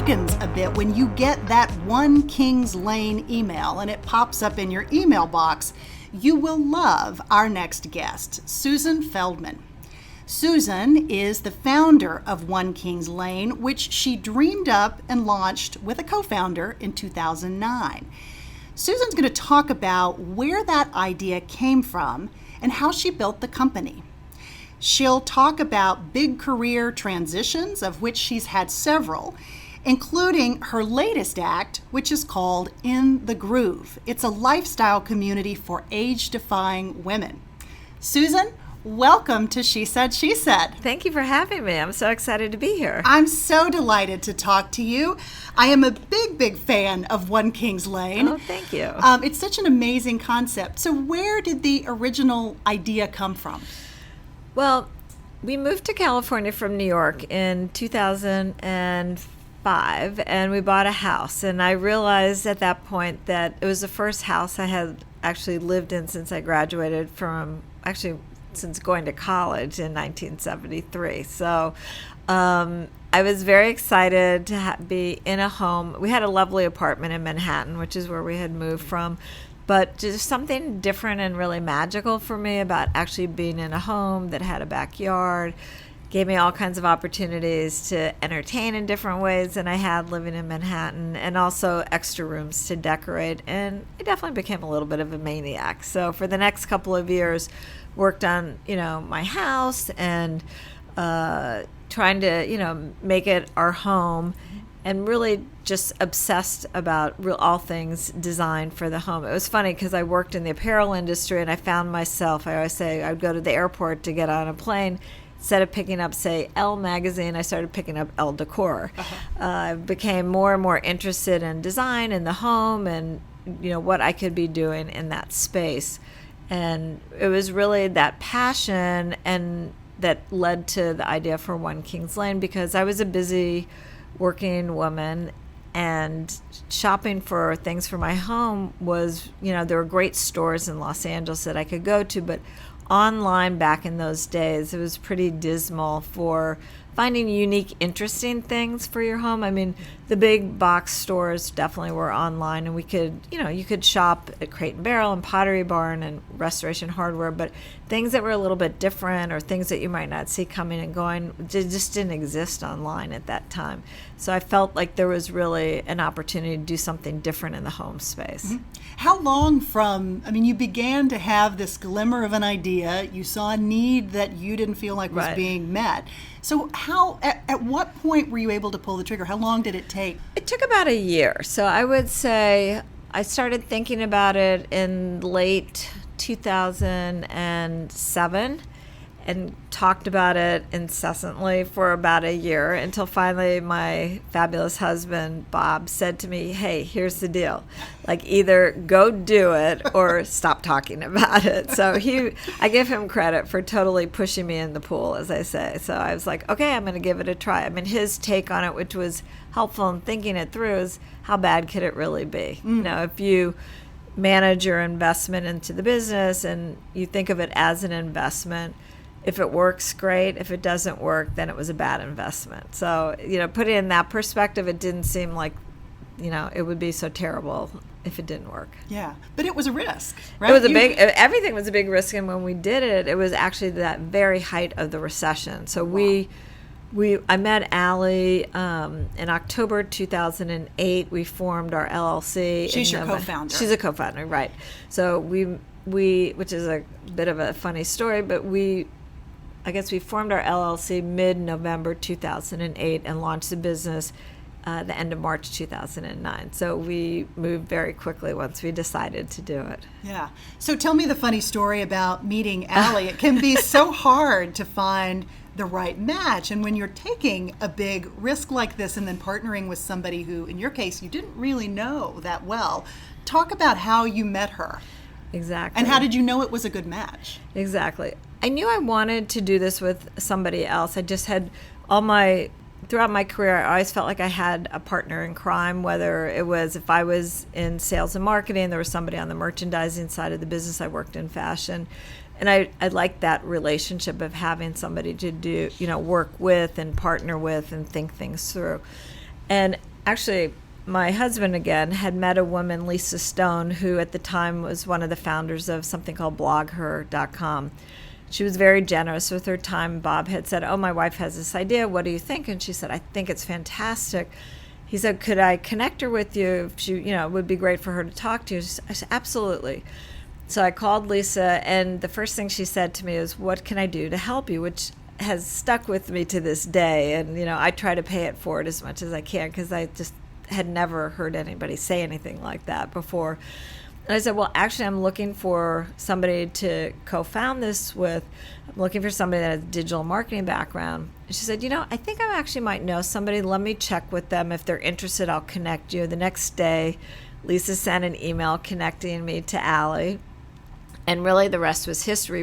darkens a bit when you get that One Kings Lane email and it pops up in your email box. You will love our next guest, Susan Feldman. Susan is the founder of One Kings Lane, which she dreamed up and launched with a co-founder in 2009. Susan's going to talk about where that idea came from and how she built the company. She'll talk about big career transitions, of which she's had several, including her latest act, which is called In the Groove. It's a lifestyle community for age-defying women. Susan, welcome to She Said, She Said. Thank you for having me. I'm so excited to be here. I'm so delighted to talk to you. I am a big fan of One Kings Lane. Oh, thank you. It's such an amazing concept. So where did the original idea come from? Well, we moved to California from New York in 2005, and we bought a house. And I realized at that point that it was the first house I had actually lived in since I graduated since going to college in 1973. So I was very excited to be in a home. We had a lovely apartment in Manhattan, which is where we had moved from. But just something different and really magical for me about actually being in a home that had a backyard, gave me all kinds of opportunities to entertain in different ways than I had living in Manhattan, and also extra rooms to decorate. And I definitely became a little bit of a maniac. So for the next couple of years, worked on, my house and trying to, make it our home, and really just obsessed about all things design for the home. It was funny because I worked in the apparel industry, and I found myself, I always say, I would go to the airport to get on a plane. Instead of picking up, say, Elle magazine, I started picking up Elle Decor. I became more and more interested in design in the home and, what I could be doing in that space. And it was really that passion and that led to the idea for One Kings Lane, because I was a busy working woman, and shopping for things for my home was, there were great stores in Los Angeles that I could go to, but online back in those days, it was pretty dismal for finding unique, interesting things for your home. I mean, the big box stores definitely were online, and we could, you could shop at Crate and Barrel and Pottery Barn and Restoration Hardware, but things that were a little bit different or things that you might not see coming and going just didn't exist online at that time. So I felt like there was really an opportunity to do something different in the home space. Mm-hmm. How long you began to have this glimmer of an idea, you saw a need that you didn't feel like was being met. So at what point were you able to pull the trigger? How long did it take? It took about a year. So I would say I started thinking about it in late 2007 and talked about it incessantly for about a year, until finally my fabulous husband, Bob, said to me, hey, here's the deal. Like, either go do it or stop talking about it. So I give him credit for totally pushing me in the pool, as I say. So I was like, okay, I'm going to give it a try. I mean, his take on it, which was helpful in thinking it through, is how bad could it really be? If you manage your investment into the business and you think of it as an investment, if it works, great. If it doesn't work, then it was a bad investment. So, put it in that perspective, it didn't seem like, it would be so terrible if it didn't work. Yeah, but it was a risk, right? It was everything was a big risk, and when we did it, it was actually that very height of the recession. So I met Allie in October 2008. We formed our LLC. She's your co-founder. She's a co-founder, right? So we, which is a bit of a funny story, but I guess we formed our LLC mid-November 2008 and launched the business the end of March 2009. So we moved very quickly once we decided to do it. Yeah. So tell me the funny story about meeting Allie. It can be so hard to find the right match. And when you're taking a big risk like this and then partnering with somebody who, in your case, you didn't really know that well, talk about how you met her. Exactly. And how did you know it was a good match? Exactly. I knew I wanted to do this with somebody else. I just had throughout my career, I always felt like I had a partner in crime, whether it was if I was in sales and marketing, there was somebody on the merchandising side of the business. I worked in fashion. And I liked that relationship of having somebody to do, work with and partner with and think things through. And actually, my husband, again, had met a woman, Lisa Stone, who at the time was one of the founders of something called blogher.com. She was very generous with her time. Bob had said, oh, my wife has this idea. What do you think? And she said, I think it's fantastic. He said, could I connect her with you? If she, it would be great for her to talk to you. I said, absolutely. So I called Lisa, and the first thing she said to me is, what can I do to help you? Which has stuck with me to this day. And, I try to pay it forward as much as I can, because I just had never heard anybody say anything like that before. And I said, well, actually, I'm looking for somebody to co-found this with. I'm looking for somebody that has a digital marketing background. And she said, I think I actually might know somebody. Let me check with them. If they're interested, I'll connect you. The next day, Lisa sent an email connecting me to Allie. And really, the rest was history.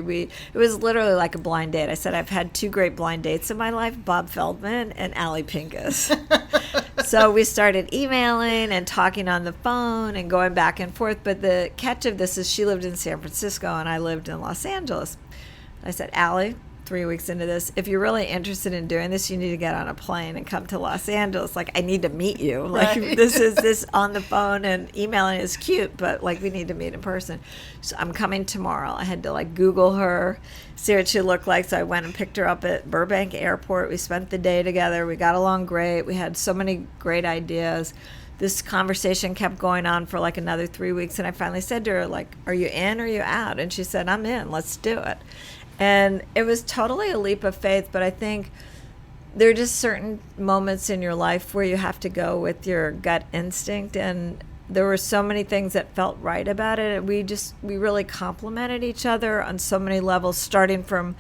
It was literally like a blind date. I said, I've had 2 great blind dates in my life, Bob Feldman and Allie Pincus. So we started emailing and talking on the phone and going back and forth. But the catch of this is she lived in San Francisco and I lived in Los Angeles. I said, Allie, 3 weeks into this, if you're really interested in doing this, you need to get on a plane and come to Los Angeles. Like, I need to meet you. Like, right. This on the phone and emailing is cute, but like, we need to meet in person. So I'm coming tomorrow. I had to Google her, see what she looked like. So I went and picked her up at Burbank Airport. We spent the day together. We got along great. We had so many great ideas. This conversation kept going on for another 3 weeks. And I finally said to her, are you in or are you out? And she said, I'm in. Let's do it. And it was totally a leap of faith, but I think there are just certain moments in your life where you have to go with your gut instinct, and there were so many things that felt right about it. We really complemented each other on so many levels, starting from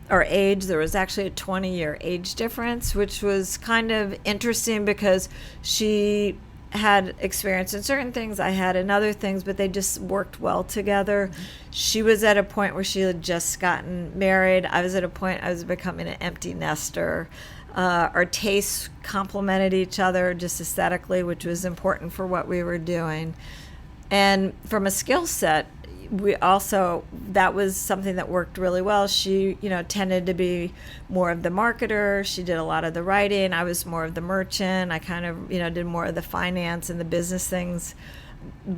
our age. There was actually a 20-year age difference, which was kind of interesting because she had experience in certain things, I had in other things, but they just worked well together. She was at a point where she had just gotten married. I was at a point I was becoming an empty nester. Our tastes complemented each other just aesthetically, which was important for what we were doing. And from a skill set, that was something that worked really well. She, tended to be more of the marketer. She did a lot of the writing. I was more of the merchant. I kind of, did more of the finance and the business things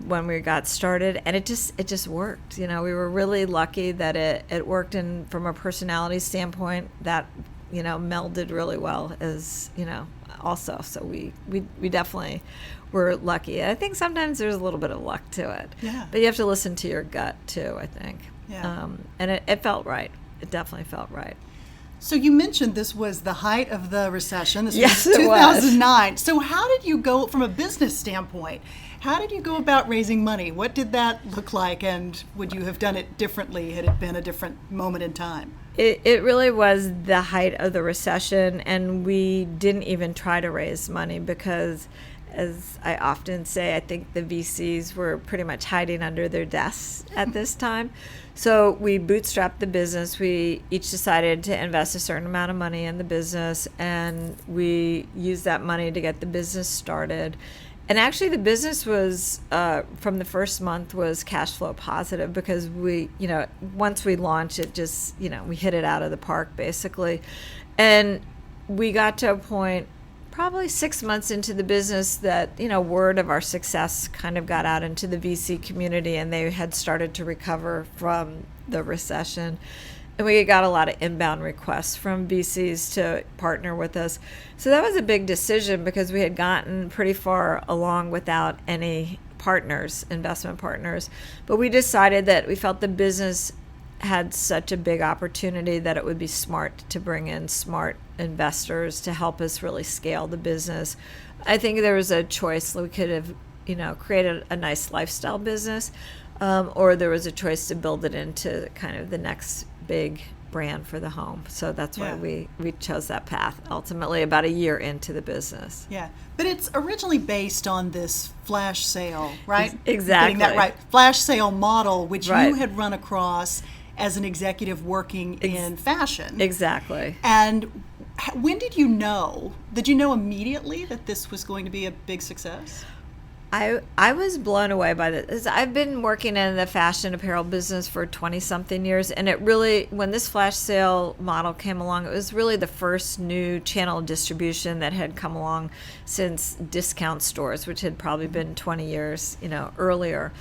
when we got started. And it just worked. We were really lucky that it worked. And from a personality standpoint, that, melded really well as, also. So we definitely were lucky. I think sometimes there's a little bit of luck to it. Yeah. But you have to listen to your gut too, I think. Yeah. And it felt right. It definitely felt right. So you mentioned this was the height of the recession. This Yes, was it 2009. So how did you go, from a business standpoint, how did you go about raising money? What did that look like, and would you have done it differently had it been a different moment in time? It really was the height of the recession, and we didn't even try to raise money because, as I often say, I think the VCs were pretty much hiding under their desks at this time. So we bootstrapped the business. We each decided to invest a certain amount of money in the business, and we used that money to get the business started. And actually, the business was, from the first month, was cash flow positive because we, once we launched it, just, we hit it out of the park, basically. And we got to a point probably 6 months into the business that, word of our success kind of got out into the VC community, and they had started to recover from the recession. And we got a lot of inbound requests from VCs to partner with us. So that was a big decision because we had gotten pretty far along without any partners, investment partners. But we decided that we felt the business had such a big opportunity that it would be smart to bring in smart investors to help us really scale the business. I think there was a choice. We could have, created a nice lifestyle business, or there was a choice to build it into kind of the next big brand for the home. So that's why we chose that path, ultimately about a year into the business. Yeah, but it's originally based on this flash sale, right? Exactly. Getting that right. Flash sale model, which Right. you had run across as an executive working in fashion. Exactly. And when did you know? Did you know immediately that this was going to be a big success? I was blown away by this. I've been working in the fashion apparel business for 20-something years, and it really, when this flash sale model came along, it was really the first new channel of distribution that had come along since discount stores, which had probably been 20 years, earlier.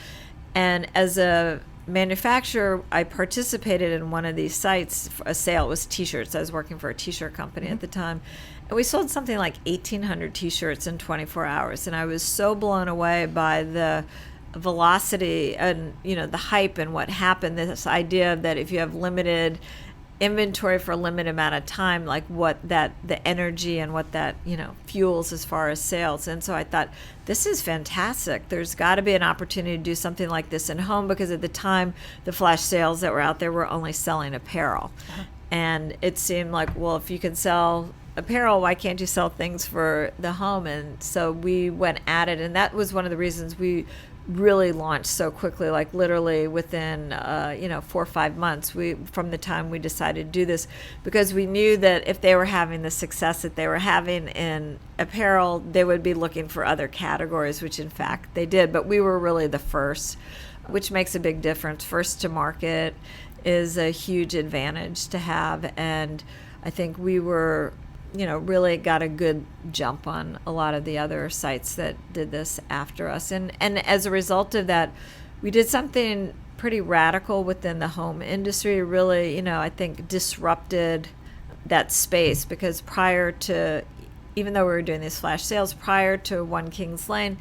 And as a manufacturer, I participated in one of these sites. A sale was T-shirts. I was working for a T-shirt company at the time. And we sold something like 1,800 T-shirts in 24 hours. And I was so blown away by the velocity and, the hype and what happened, this idea that if you have limited inventory for a limited amount of time, like the energy and what that, fuels as far as sales. And so I thought, this is fantastic. There's got to be an opportunity to do something like this in home, because at the time, the flash sales that were out there were only selling apparel. Uh-huh. And it seemed like, well, if you can sell apparel, why can't you sell things for the home? And so we went at it, and that was one of the reasons we really launched so quickly, like literally within 4 or 5 months from the time we decided to do this, because we knew that if they were having the success that they were having in apparel, they would be looking for other categories, which in fact they did. But we were really the first, which makes a big difference. First to market is a huge advantage to have, and I think we were really got a good jump on a lot of the other sites that did this after us. And as a result of that, we did something pretty radical within the home industry, really, I think disrupted that space, because prior to, even though we were doing these flash sales, prior to One Kings Lane,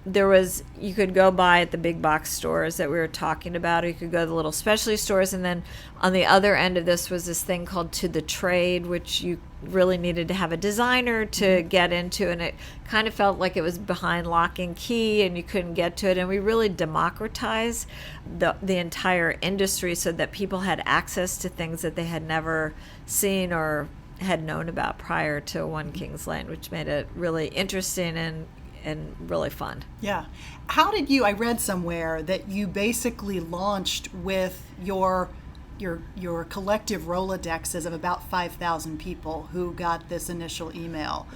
you could go buy at the big box stores that we were talking about, or you could go to the little specialty stores. And then on the other end of this was this thing called to the trade, which you really needed to have a designer to get into. And it kind of felt like it was behind lock and key and you couldn't get to it. And we really democratized the entire industry so that people had access to things that they had never seen or had known about prior to One Kings Lane, which made it really interesting and really fun. Yeah. How did I read somewhere that you basically launched with your collective Rolodexes of about 5,000 people who got this initial email.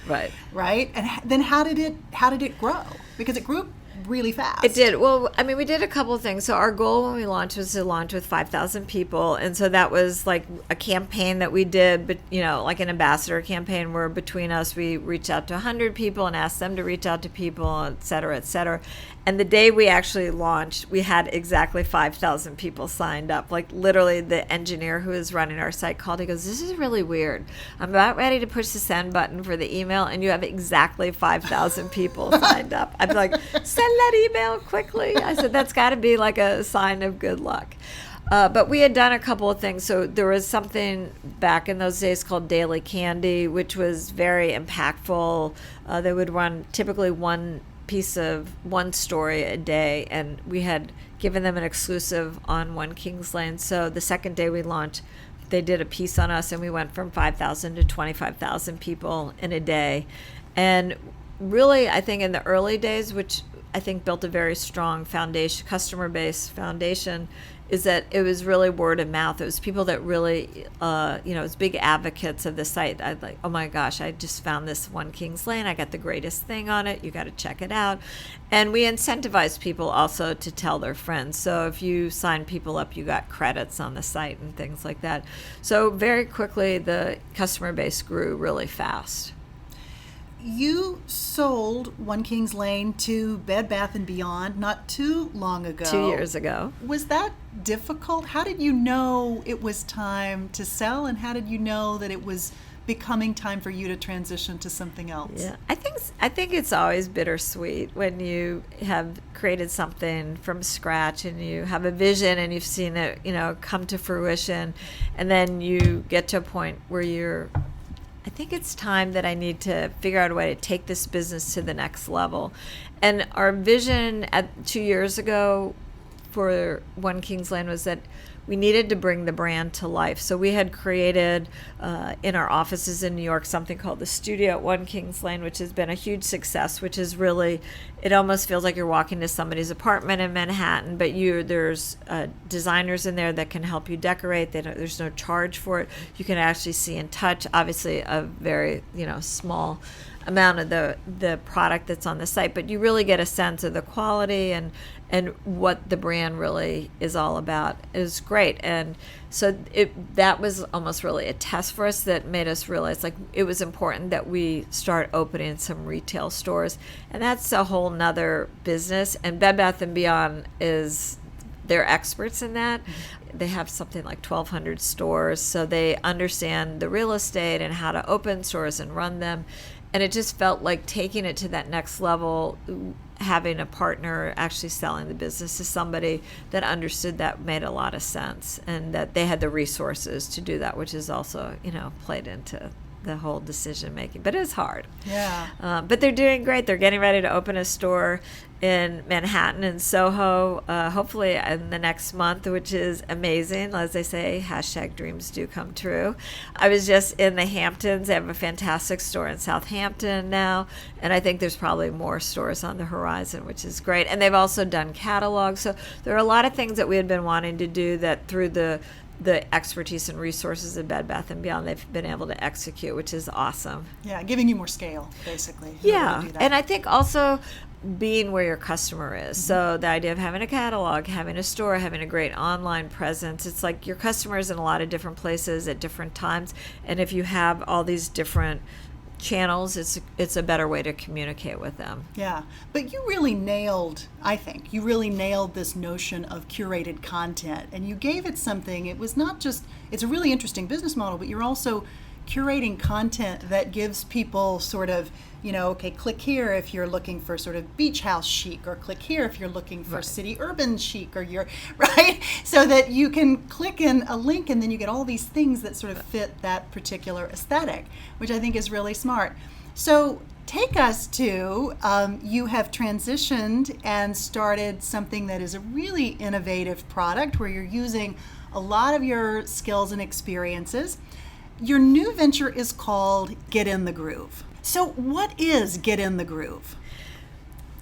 Right? And then how did it grow? Because it grew really fast. It did. Well, we did a couple of things. So our goal when we launched was to launch with 5,000 people. And so that was like a campaign that we did, but like an ambassador campaign where between us, we reached out to 100 people and asked them to reach out to people, et cetera, et cetera. And the day we actually launched, we had exactly 5,000 people signed up. Like literally the engineer who is running our site called. He goes, "This is really weird. I'm about ready to push the send button for the email and you have exactly 5,000 people signed up." I'd be like, "Send that email quickly." I said, "That's got to be like a sign of good luck." But we had done a couple of things. So there was something back in those days called Daily Candy, which was very impactful. They would run typically one story a day, and we had given them an exclusive on One Kings Lane. So the second day we launched, they did a piece on us, and we went from 5,000 to 25,000 people in a day. And really, I think in the early days, which I think built a very strong foundation, customer-based foundation, is that it was really word of mouth. It was people that really, it was big advocates of the site. I'd like, "Oh my gosh, I just found this One Kings Lane. I got the greatest thing on it. You got to check it out." And we incentivized people also to tell their friends. So if you signed people up, you got credits on the site and things like that. So very quickly, the customer base grew really fast. You sold One Kings Lane to Bed Bath & Beyond not too long ago. 2 years ago. Was that difficult? How did you know it was time to sell, and how did you know that it was becoming time for you to transition to something else? Yeah, I think it's always bittersweet when you have created something from scratch and you have a vision and you've seen it, come to fruition, and then you get to a point where I think it's time that I need to figure out a way to take this business to the next level. And our vision 2 years ago for One Kings Lane was that we needed to bring the brand to life. So we had created in our offices in New York something called the Studio at One Kings Lane, which has been a huge success, which is really, it almost feels like you're walking to somebody's apartment in Manhattan, but there's designers in there that can help you decorate. There's no charge for it. You can actually see and touch, obviously a very small amount of the product that's on the site, but you really get a sense of the quality and what the brand really is all about. It was great. And so that was almost really a test for us that made us realize like it was important that we start opening some retail stores. And that's a whole nother business. And Bed Bath & Beyond they're experts in that. They have something like 1,200 stores, so they understand the real estate and how to open stores and run them. And it just felt like taking it to that next level, having a partner actually selling the business to somebody that understood that made a lot of sense, and that they had the resources to do that, which is also, played into the whole decision making. But it was hard. Yeah. But they're doing great. They're getting ready to open a store in Manhattan and Soho, hopefully in the next month, which is amazing. As they say, #dreams do come true. I was just in the Hamptons. They have a fantastic store in Southampton now, and I think there's probably more stores on the horizon, which is great. And they've also done catalogs. So there are a lot of things that we had been wanting to do that through the expertise and resources of Bed Bath & Beyond, they've been able to execute, which is awesome. Yeah, giving you more scale, basically. Yeah, and I think also being where your customer is. Mm-hmm. So the idea of having a catalog, having a store, having a great online presence, it's like your customer is in a lot of different places at different times. And if you have all these different channels, it's a better way to communicate with them. Yeah, but you really nailed this notion of curated content, and you gave it something. It was not just, it's a really interesting business model, but you're also curating content that gives people sort of, okay, click here if you're looking for sort of beach house chic, or click here if you're looking for city urban chic, or right? So that you can click in a link and then you get all these things that sort of fit that particular aesthetic, which I think is really smart. So take us to, you have transitioned and started something that is a really innovative product where you're using a lot of your skills and experiences. Your new venture is called Get in the Groove. So what is Get in the Groove?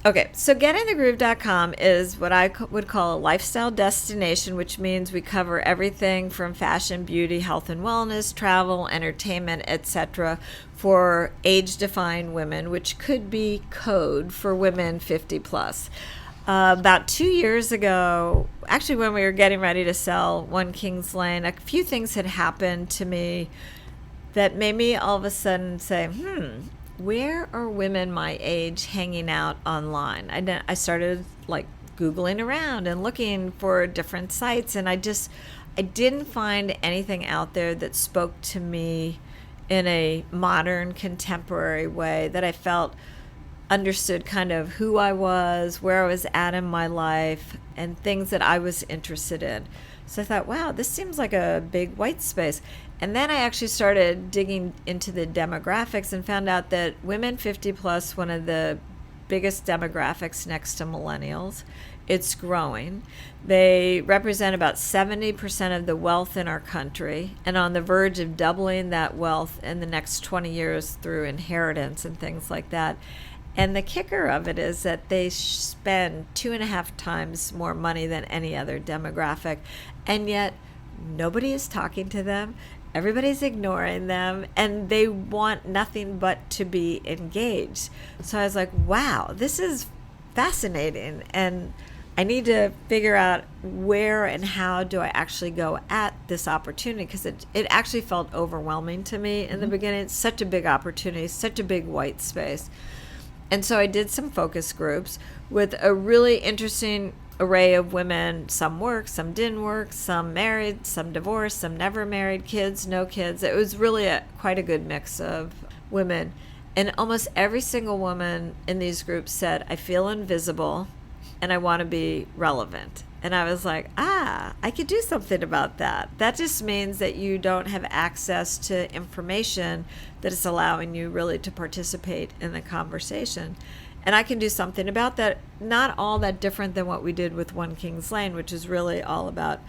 Okay, so getinthegroove.com is what I would call a lifestyle destination, which means we cover everything from fashion, beauty, health and wellness, travel, entertainment, etc. for age-defying women, which could be code for women 50 plus. About 2 years ago, actually when we were getting ready to sell One Kings Lane, a few things had happened to me that made me all of a sudden say, where are women my age hanging out online? I started like Googling around and looking for different sites, and I didn't find anything out there that spoke to me in a modern, contemporary way that I felt understood kind of who I was, where I was at in my life, and things that I was interested in. So I thought, wow, this seems like a big white space. And then I actually started digging into the demographics and found out that women 50 plus, one of the biggest demographics next to millennials, it's growing. They represent about 70% of the wealth in our country, and on the verge of doubling that wealth in the next 20 years through inheritance and things like that. And the kicker of it is that they spend 2.5 times more money than any other demographic, and yet nobody is talking to them. Everybody's ignoring them, and they want nothing but to be engaged. So I was like, wow, this is fascinating, and I need to figure out where and how do I actually go at this opportunity, because it actually felt overwhelming to me in the beginning. It's such a big opportunity, such a big white space. And so I did some focus groups with a really interesting array of women. Some worked, some didn't work, some married, some divorced, some never married, kids, no kids. It was really quite a good mix of women. And almost every single woman in these groups said, I feel invisible and I want to be relevant. And I was like, I could do something about that. That just means that you don't have access to information that is allowing you really to participate in the conversation. And I can do something about that. Not all that different than what we did with One Kings Lane, which is really all about,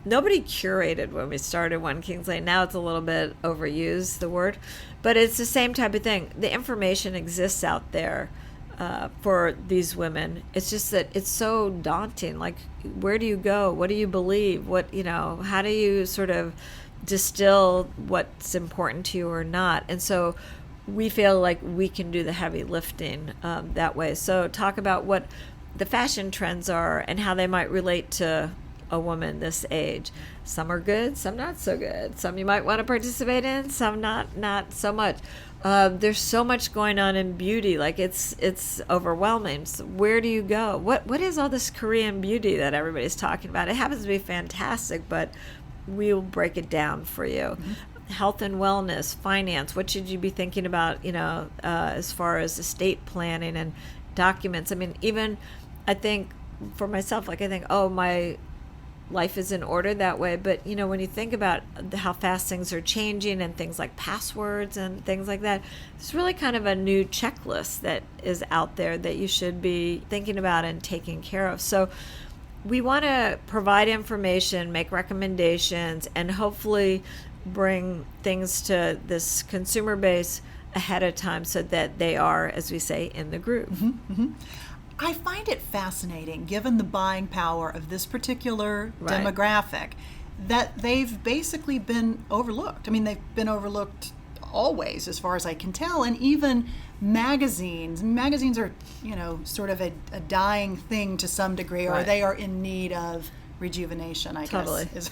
nobody curated when we started One Kings Lane. Now it's a little bit overused, the word, but it's the same type of thing. The information exists out there for these women. It's just that it's so daunting. Like, where do you go? What do you believe? How do you sort of distill what's important to you or not? And so we feel like we can do the heavy lifting that way. So talk about what the fashion trends are and how they might relate to a woman this age. Some are good, some not so good. Some you might want to participate in, some not so much. There's so much going on in beauty, like it's overwhelming. So where do you go? What is all this Korean beauty that everybody's talking about? It happens to be fantastic, but we'll break it down for you. Mm-hmm. Health and wellness, finance. What should you be thinking about? As far as estate planning and documents. I mean, even I think for myself, like I think, oh, my life is in order that way. But, when you think about how fast things are changing and things like passwords and things like that, it's really kind of a new checklist that is out there that you should be thinking about and taking care of. So we want to provide information, make recommendations, and hopefully bring things to this consumer base ahead of time so that they are, as we say, in the groove. Mm-hmm, mm-hmm. I find it fascinating, given the buying power of this particular demographic, that they've basically been overlooked. I mean, they've been overlooked always, as far as I can tell, and even magazines. Magazines are, sort of a dying thing to some degree, or they are in need of rejuvenation, I guess.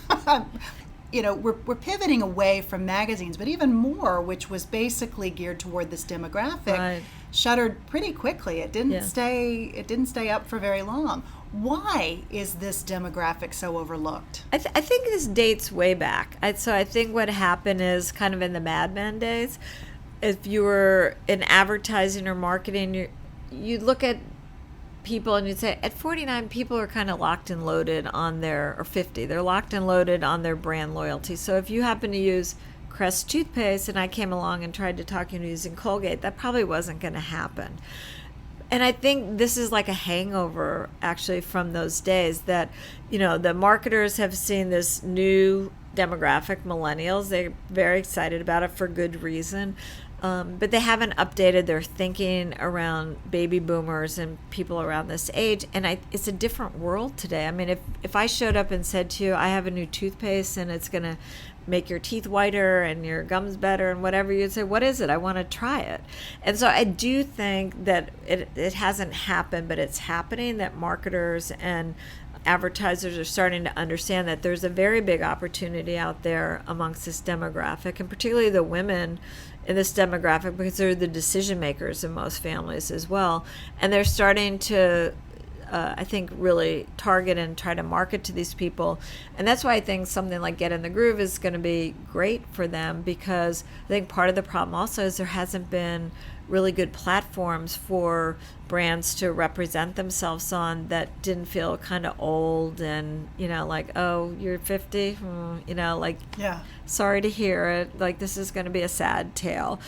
We're pivoting away from magazines, but even more, which was basically geared toward this demographic, shuttered pretty quickly. It didn't stay up for very long. Why is this demographic so overlooked? I think this dates way back. So I think what happened is kind of in the Mad Men days, if you were in advertising or marketing, you'd look at people and you'd say at 49 people are kind of locked and loaded on their, or 50, they're locked and loaded on their brand loyalty. So if you happen to use Crest toothpaste and I came along and tried to talk you into using Colgate, that probably wasn't going to happen. And I think this is like a hangover actually from those days that, the marketers have seen this new demographic, millennials. They're very excited about it for good reason. But they haven't updated their thinking around baby boomers and people around this age. And it's a different world today. I mean, if I showed up and said to you, I have a new toothpaste and it's going to make your teeth whiter and your gums better and whatever, you'd say, what is it? I want to try it. And so I do think that it hasn't happened, but it's happening, that marketers and advertisers are starting to understand that there's a very big opportunity out there amongst this demographic, and particularly the women in this demographic, because they're the decision makers in most families as well. And they're starting to, I think, really target and try to market to these people. And that's why I think something like Get in the Groove is going to be great for them, because I think part of the problem also is there hasn't been really good platforms for brands to represent themselves on that didn't feel kind of old and, like, oh, you're 50, sorry to hear it, like this is going to be a sad tale.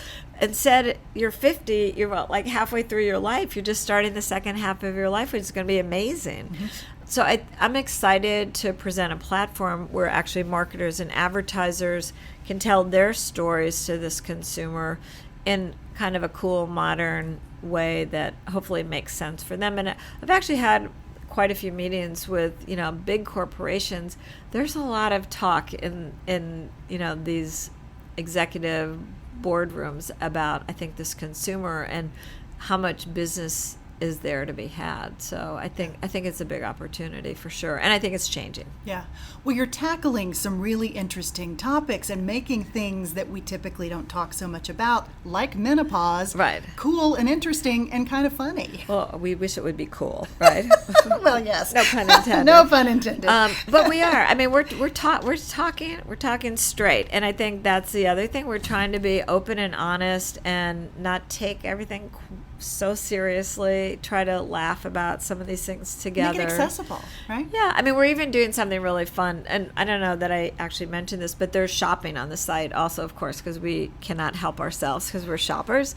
Instead, you're 50, you're about like halfway through your life, you're just starting the second half of your life, which is going to be amazing. Mm-hmm. So I'm excited to present a platform where actually marketers and advertisers can tell their stories to this consumer in kind of a cool, modern way that hopefully makes sense for them. And I've actually had quite a few meetings with, big corporations. There's a lot of talk in these executive boardrooms about, I think, this consumer and how much business is there to be had. So I think it's a big opportunity for sure, and I think it's changing. Yeah. Well, you're tackling some really interesting topics and making things that we typically don't talk so much about, like menopause, cool and interesting and kind of funny. Well, we wish it would be cool, right? Well, yes. No pun intended. No pun intended. But we are. I mean, we're talking straight, and I think that's the other thing. We're trying to be open and honest and not take everything so seriously, try to laugh about some of these things together. Make it accessible, right? Yeah, I mean, we're even doing something really fun, and I don't know that I actually mentioned this, but there's shopping on the site also, of course, because we cannot help ourselves because we're shoppers.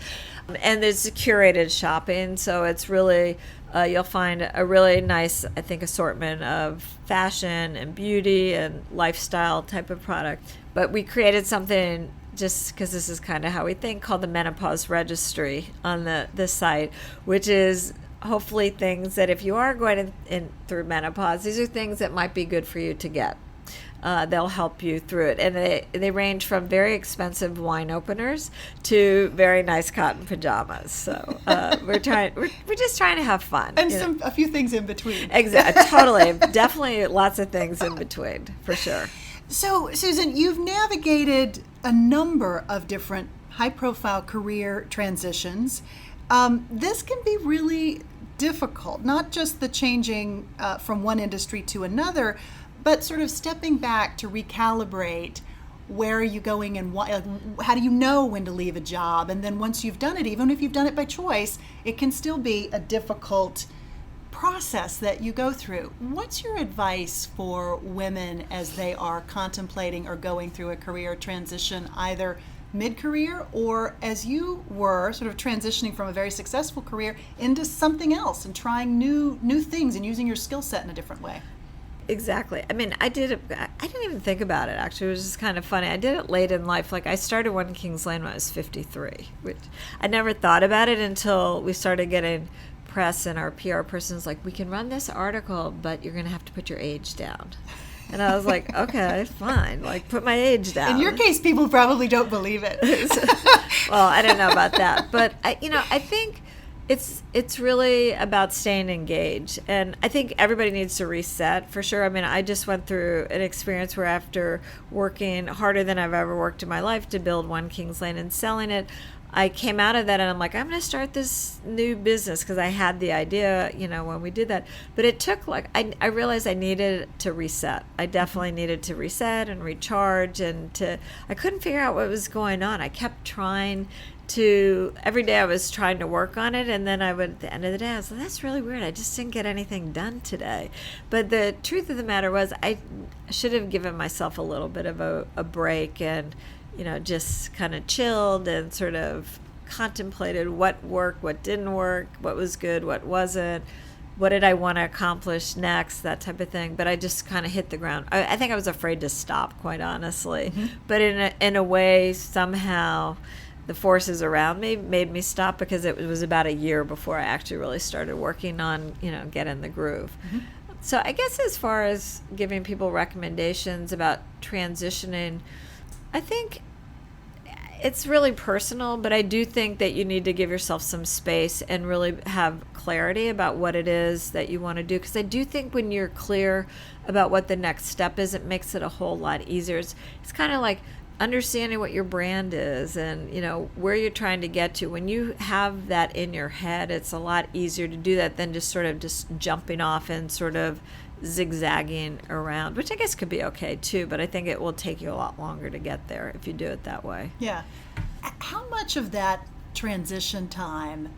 And there's curated shopping, so it's really, you'll find a really nice, I think, assortment of fashion and beauty and lifestyle type of product. But we created something just because this is kind of how we think, called the Menopause Registry on the site, which is hopefully things that if you are going through menopause, these are things that might be good for you to get. they'll help you through it. And they range from very expensive wine openers to very nice cotton pajamas. So we're just trying to have fun. And a few things in between. Exactly. Totally. Definitely lots of things in between, for sure. So, Susan, you've navigated a number of different high-profile career transitions. This can be really difficult, not just the changing from one industry to another, but sort of stepping back to recalibrate where are you going and how do you know when to leave a job? And then once you've done it, even if you've done it by choice, it can still be a difficult process that you go through. What's your advice for women as they are contemplating or going through a career transition, either mid-career or as you were sort of transitioning from a very successful career into something else and trying new things and using your skill set in a different way? Exactly. I mean, I didn't even think about it, actually. It was just kind of funny. I did it late in life. Like, I started One Kings Lane when I was 53, which I never thought about it until we started getting press, and our PR person's like, we can run this article, but you're going to have to put your age down. And I was like, okay, fine. Like, put my age down. In your case, people probably don't believe it. Well, I don't know about that. But, I think it's really about staying engaged. And I think everybody needs to reset, for sure. I mean, I just went through an experience where after working harder than I've ever worked in my life to build One Kings Lane and selling it, I came out of that and I'm like, I'm going to start this new business, because I had the idea, when we did that. But it took I realized I needed to reset. I definitely needed to reset and recharge, and I couldn't figure out what was going on. I kept trying every day I was trying to work on it, and then at the end of the day, I was like, that's really weird. I just didn't get anything done today. But the truth of the matter was, I should have given myself a little bit of a break and just kind of chilled and sort of contemplated what worked, what didn't work, what was good, what wasn't, what did I want to accomplish next, that type of thing. But I just kind of hit the ground. I think I was afraid to stop, quite honestly. Mm-hmm. But in a way, somehow, the forces around me made me stop, because it was about a year before I actually really started working on, getting the groove. Mm-hmm. So I guess as far as giving people recommendations about transitioning, I think it's really personal, but I do think that you need to give yourself some space and really have clarity about what it is that you want to do. Because I do think when you're clear about what the next step is, it makes it a whole lot easier. It's kind of like understanding what your brand is and, where you're trying to get to. When you have that in your head, it's a lot easier to do that than just jumping off and sort of zigzagging around, which I guess could be okay too, but I think it will take you a lot longer to get there if you do it that way. Yeah. How much of that transition time,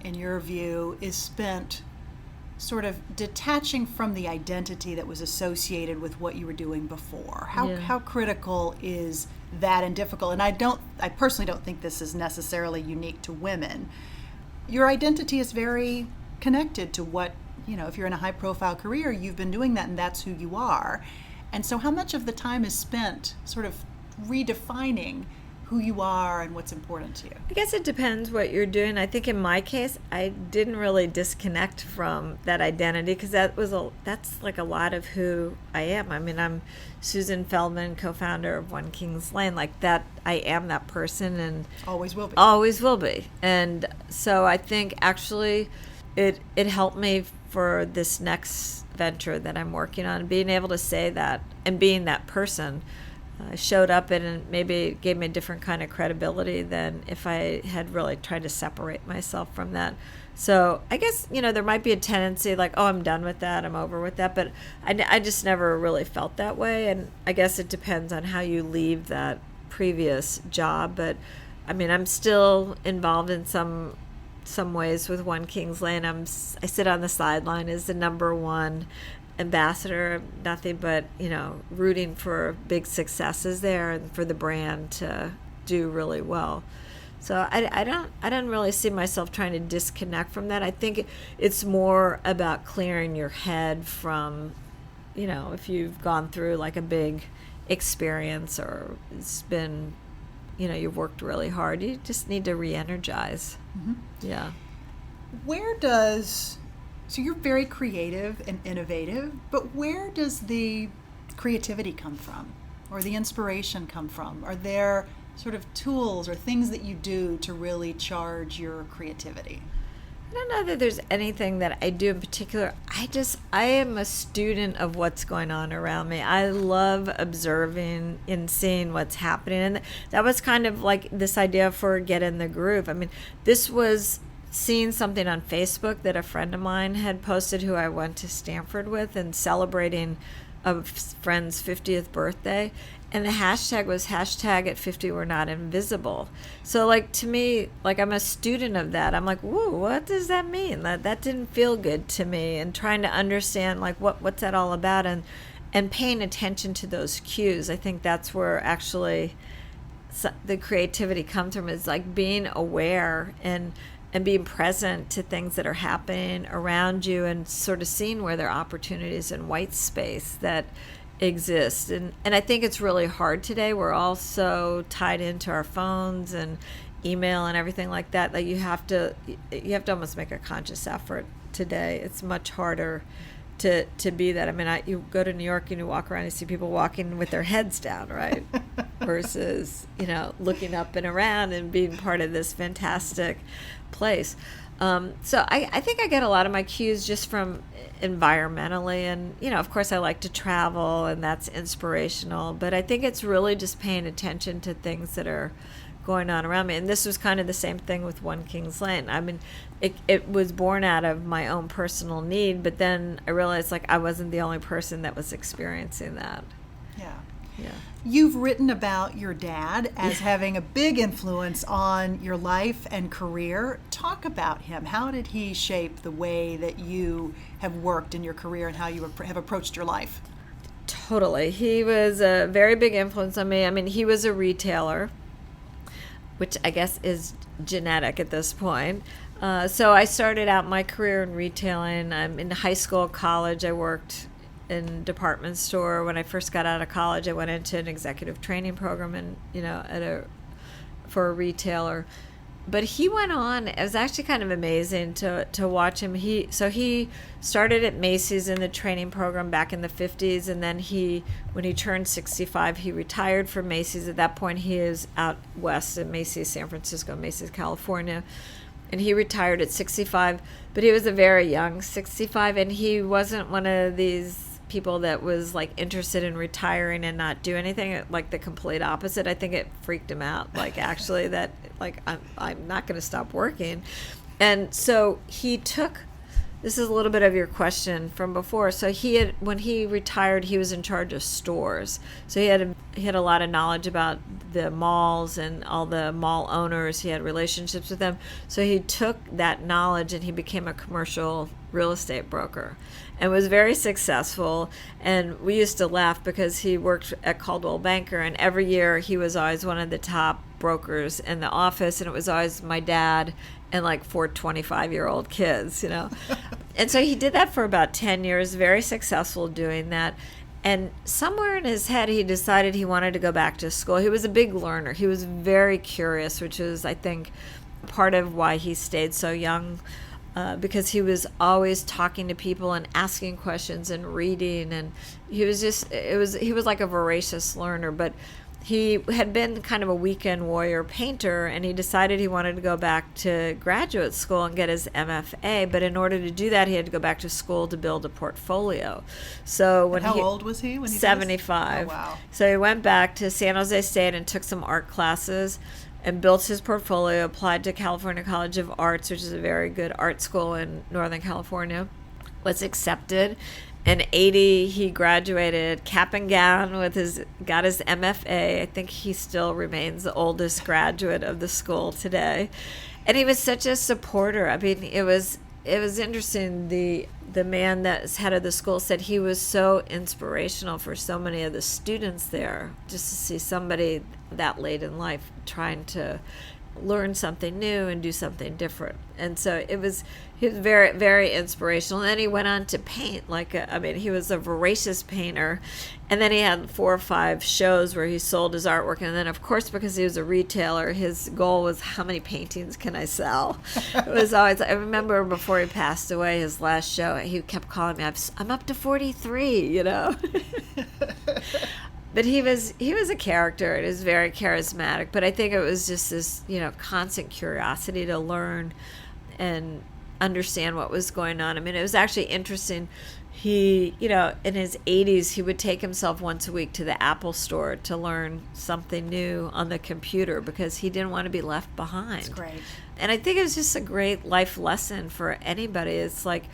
in your view, is spent sort of detaching from the identity that was associated with what you were doing before? How critical is that and difficult? And I personally don't think this is necessarily unique to women. Your identity is very connected to what, if you're in a high profile career, you've been doing that and that's who you are. And so how much of the time is spent sort of redefining who you are and what's important to you? I guess it depends what you're doing. I think in my case, I didn't really disconnect from that identity, because that's like a lot of who I am. I mean, I'm Susan Feldman, co-founder of One Kings Lane. Like that, I am that person, and always will be. Always will be. And so I think actually it helped me for this next venture that I'm working on, being able to say that and being that person. Showed up and maybe gave me a different kind of credibility than if I had really tried to separate myself from that. So I guess, there might be a tendency like, oh, I'm done with that, I'm over with that, but I just never really felt that way. And I guess it depends on how you leave that previous job. But I mean, I'm still involved in some ways with One Kings Lane. I sit on the sideline as the number one ambassador, nothing but rooting for big successes there and for the brand to do really well. So I don't really see myself trying to disconnect from that. I think it's more about clearing your head from, if you've gone through like a big experience or it's been, you've worked really hard. You just need to re-energize. Mm-hmm. Yeah. So you're very creative and innovative, but where does the creativity come from, or the inspiration come from? Are there sort of tools or things that you do to really charge your creativity? I don't know that there's anything that I do in particular. I am a student of what's going on around me. I love observing and seeing what's happening. And that was kind of like this idea for Get in the Groove. I mean, this was seeing something on Facebook that a friend of mine had posted who I went to Stanford with, and celebrating a friend's 50th birthday. And the hashtag was #at50 we're not invisible. So like, to me, like, I'm a student of that. I'm like, whoa, what does that mean? That didn't feel good to me, and trying to understand like what's that all about, and paying attention to those cues. I think that's where actually the creativity comes from, is like being aware and being present to things that are happening around you, and sort of seeing where there are opportunities and white space that exist. And I think it's really hard today. We're all so tied into our phones and email and everything like that, that you have to almost make a conscious effort today. It's much harder to be that. I mean, you go to New York and you walk around and see people walking with their heads down, right? Versus, looking up and around and being part of this fantastic place. So I think I get a lot of my cues just from environmentally, and of course I like to travel, and that's inspirational, but I think it's really just paying attention to things that are going on around me. And this was kind of the same thing with One Kings Lane. I mean, it was born out of my own personal need, but then I realized like I wasn't the only person that was experiencing that. Yeah. You've written about your dad as having a big influence on your life and career. Talk about him. How did he shape the way that you have worked in your career and how you have approached your life? Totally. He was a very big influence on me. I mean, he was a retailer, which I guess is genetic at this point. So I started out my career in retailing. In high school, college, I worked in department store. When I first got out of college, I went into an executive training program, and for a retailer. But he went on. It was actually kind of amazing to watch him. He started at Macy's in the training program back in the 50s, and then when he turned 65, he retired from Macy's. At that point, he is out west at Macy's, San Francisco, Macy's, California. And he retired at 65, but he was a very young 65, and he wasn't one of these people that was like interested in retiring and not do anything. Like the complete opposite. I think it freaked him out, like actually that like I'm not going to stop working. And so he took, this is a little bit of your question from before. So when he retired, he was in charge of stores. So he had a lot of knowledge about the malls and all the mall owners. He had relationships with them. So he took that knowledge and he became a commercial real estate broker and was very successful. And we used to laugh because he worked at Coldwell Banker, and every year he was always one of the top brokers in the office, and it was always my dad and like 4 25-year-old kids, And so he did that for about 10 years, very successful doing that. And somewhere in his head, he decided he wanted to go back to school. He was a big learner. He was very curious, which is, I think, part of why he stayed so young, because he was always talking to people and asking questions and reading. And he was like a voracious learner, but he had been kind of a weekend warrior painter, and he decided he wanted to go back to graduate school and get his MFA. But in order to do that, he had to go back to school to build a portfolio. So when How old was he when he did this? 75. Oh, wow. So he went back to San Jose State and took some art classes and built his portfolio, applied to California College of Arts, which is a very good art school in Northern California, was accepted. In 80, he graduated cap and gown got his MFA. I think he still remains the oldest graduate of the school today. And he was such a supporter. I mean, it was interesting. The man that's head of the school said he was so inspirational for so many of the students there, just to see somebody that late in life trying to learn something new and do something different. And so he was very, very inspirational. And then he went on to paint he was a voracious painter. And then he had 4 or 5 shows where he sold his artwork. And then, of course, because he was a retailer, his goal was, how many paintings can I sell? It was always, I remember before he passed away, his last show, he kept calling me, I'm up to 43, But he was a character. It is very charismatic. But I think it was just this, constant curiosity to learn and understand what was going on. I mean, it was actually interesting. He, in his 80s, he would take himself once a week to the Apple store to learn something new on the computer because he didn't want to be left behind. That's great. And I think it was just a great life lesson for anybody. It's like,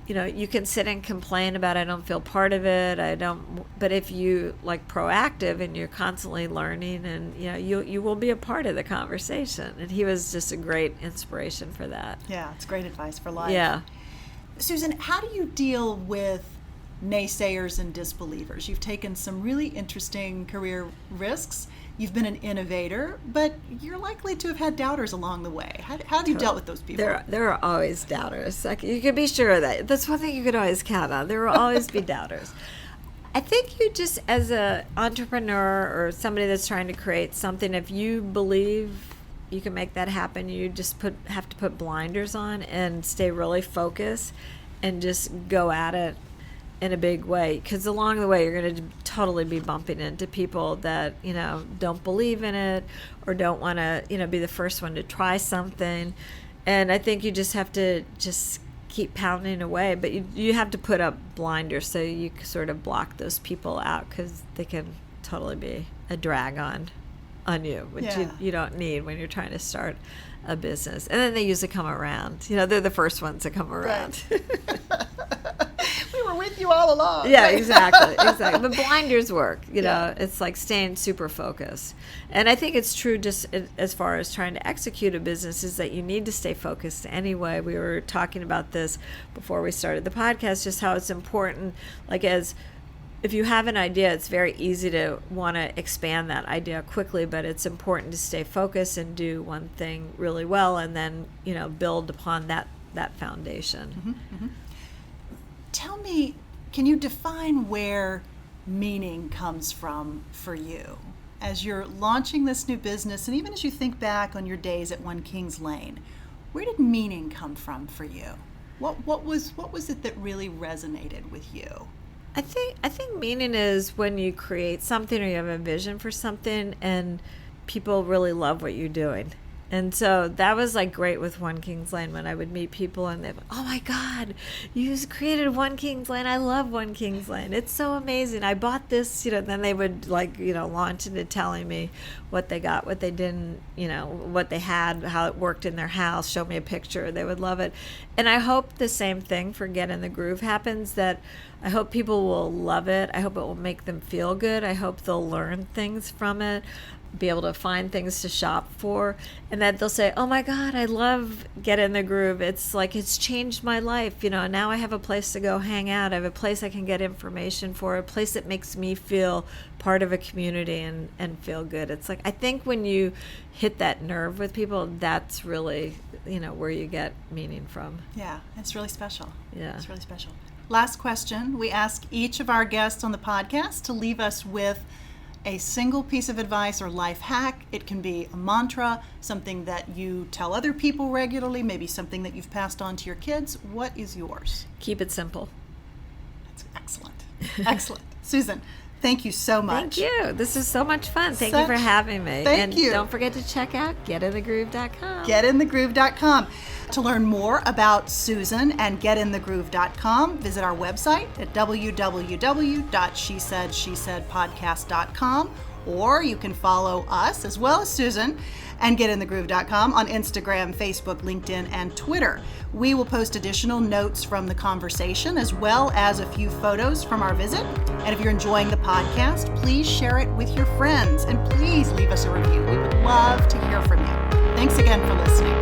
you can sit and complain about I don't feel part of it. But if you proactive and you're constantly learning, and you will be a part of the conversation. And he was just a great inspiration for that. Yeah, it's great advice for life. Yeah. Susan, how do you deal with naysayers and disbelievers? You've taken some really interesting career risks. You've been an innovator, but you're likely to have had doubters along the way. How have you dealt with those people? There are always doubters. You can be sure of that. That's one thing you can always count on. There will always be doubters. I think you just, as an entrepreneur or somebody that's trying to create something, if you believe you can make that happen, you just have to put blinders on and stay really focused and just go at it in a big way, because along the way you're going to totally be bumping into people that don't believe in it or don't want to be the first one to try something. And I think you just have to just keep pounding away, but you have to put up blinders so you sort of block those people out, because they can totally be a drag on you, which you don't need when you're trying to start a business. And then they usually come around. They're the first ones to come around. Right. We were with you all along. Yeah, exactly. But blinders work. It's like staying super focused. And I think it's true just as far as trying to execute a business, is that you need to stay focused anyway. We were talking about this before we started the podcast, just how it's important, if you have an idea, it's very easy to want to expand that idea quickly, but it's important to stay focused and do one thing really well, and then, build upon that foundation. Mm-hmm, mm-hmm. Tell me, can you define where meaning comes from for you? As you're launching this new business, and even as you think back on your days at One Kings Lane, where did meaning come from for you? What was it that really resonated with you? I think meaning is when you create something or you have a vision for something and people really love what you're doing. And so that was great with One Kings Lane, when I would meet people and they'd be, oh my God, you created One Kings Lane. I love One Kings Lane. It's so amazing. I bought this, then they would launch into telling me what they got, what they didn't, what they had, how it worked in their house, show me a picture. They would love it. And I hope the same thing for Get in the Groove happens, that I hope people will love it. I hope it will make them feel good. I hope they'll learn things from it, be able to find things to shop for, and that they'll say, oh my God, I love Get in the Groove. It's it's changed my life. Now I have a place to go hang out. I have a place I can get information for, a place that makes me feel part of a community and feel good. It's I think when you hit that nerve with people, that's really, where you get meaning from. Yeah, it's really special. Yeah. It's really special. Last question. We ask each of our guests on the podcast to leave us with a single piece of advice or life hack. It can be a mantra, something that you tell other people regularly, maybe something that you've passed on to your kids. What is yours? Keep it simple. That's excellent. Excellent. Susan, thank you so much. Thank you. This is so much fun. Thank you for having me. Thank you. Don't forget to check out getinthegroove.com. Getinthegroove.com. To learn more about Susan and getinthegroove.com, visit our website at www.shesaidshesaidpodcast.com, or you can follow us as well as Susan and getinthegroove.com on Instagram, Facebook, LinkedIn, and Twitter. We will post additional notes from the conversation as well as a few photos from our visit. And if you're enjoying the podcast, please share it with your friends and please leave us a review. We would love to hear from you. Thanks again for listening.